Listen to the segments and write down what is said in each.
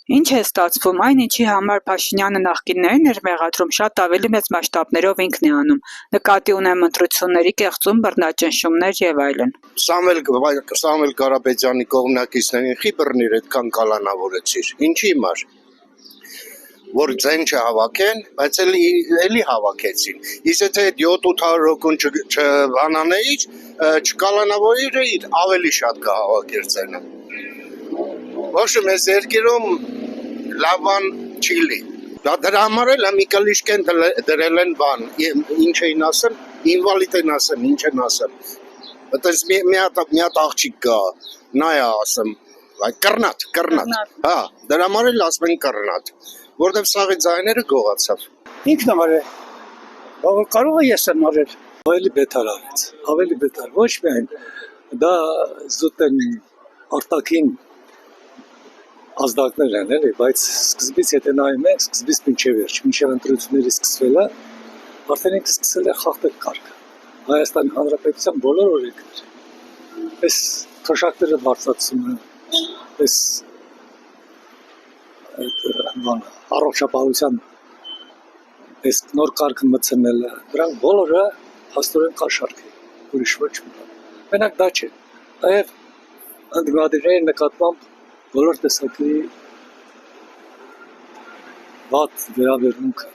Ինչ է ստացվում, այն ինչի համար Փաշինյանը նախկիններին էր մեղադրում, շատ ավելի մեծ մասշտաբներով ինքն է անում, նկատի ունեմ ընտրությունների կեղծում, բռնաճնշումներ եւ այլն։ Սամվել Կարապետյանի կողմնակիցներին խի բռնիր այդքան կալանավորեցիր, ինչի համար, որ ձեն չհավաքեն, բայց էլի հավաքեցին, իսկ եթե 7-800 հոգուն չհանանեիր, չկալանավորիր, ավելի շատ կհավաքեր ձենը։ Ոչմ ես երկիրում լավ բան չի լի։ Դրա համար էլ մի կլիշկեն դրել են բան, ինչ էին ասեմ, ինվալիդ են ասեմ, ինչ են ասեմ։ Այդպես մի հատ աղջիկ կա, նա է ասեմ, կռնատ, հա, դրա համար էլ ասում են կռնատ, որտեվ սաղի ձայները գողացավ։ Ինքն ամար է, կարող է ես եմ արել, ավելի բետար արեց, ավելի բետար, ոչ միայն, դա զուտ են արտաքին ազդակներ են էլի, բայց սկզբից եթե նայում ենք, սկզբից մինչև վերջ, մինչև ընտրությունների սկսվելը, արդեն ինքը սկսել է խախտել կարգը։ Հայաստանի Հանրապետության բոլոր օրենքները, այս թոշակները բարձրացումը, այս առողջապահության այս նոր կարգը մտցնելը, դրանք բոլորը հաստորեն կաշառք է, ուրիշ ոչ մի բան։ Մենակ դա չէ, նաև ընդդիմադիրների նկատմամբ բոլոր տեսակի վատ վերաբերմունքը,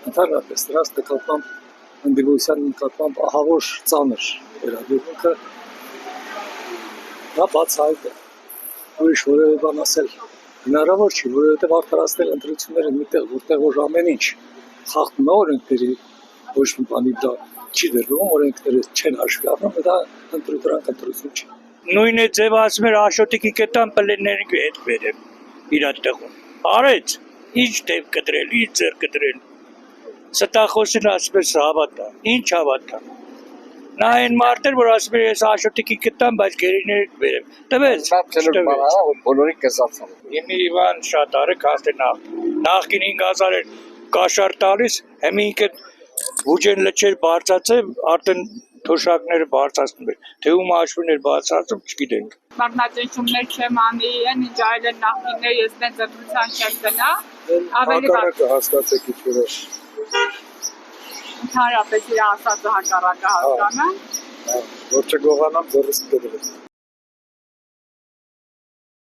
ընդհանրապես դրանց նկատմամբ ընդդիմության նկատմամբ ահավոր ծանր վերաբերմունքը, դա բացահայտ է, ուրիշ որևէ բան ասել հնարավոր չի, որովհետև արդարացնել ընտրությունները միտեղ, որտեղ որ ամեն ինչ խախտում է օրենքների, ոչ մի բանի դա չի դրվում, օրենքները չեն հաշվի առնում, դա ընտրություն չի։ Նույն է ձև ասում էր Աշոտիկի կետան պլենների հետ վերեմ իրար տեղում։ Արեց, ինչ դեպ կտրել, ինչ ձեր կտրել։ Ստախոսին ասում էր հավատա, ինչ հավատա։ Նա այն մարդեր, որ ասում էր ես Աշոտիկի կետան, բայց գերիների վերեմ։ Տվեց, բոլորի կեսացան։ Իմի Իվան շատ արեք, ասել նախքին 5000 էր կաշառ տալիս, հիմա ինքը բուջեն լճեր բարձացե, արդեն թոշակները բարձրացնում էր, թե ում հաշվին էր բարձրացում, չգիտենք։ Բռնաճնշումներ չեմ անի, ինչ այլ են նախկիններ, ես տենց ընտրության չեմ գնա, ավելի հակառակը հասկացեք ինչ-որ ընդհանրապես իր ասածը հակառակը հասկանա, որ չգողանամ ձեռս կդրես։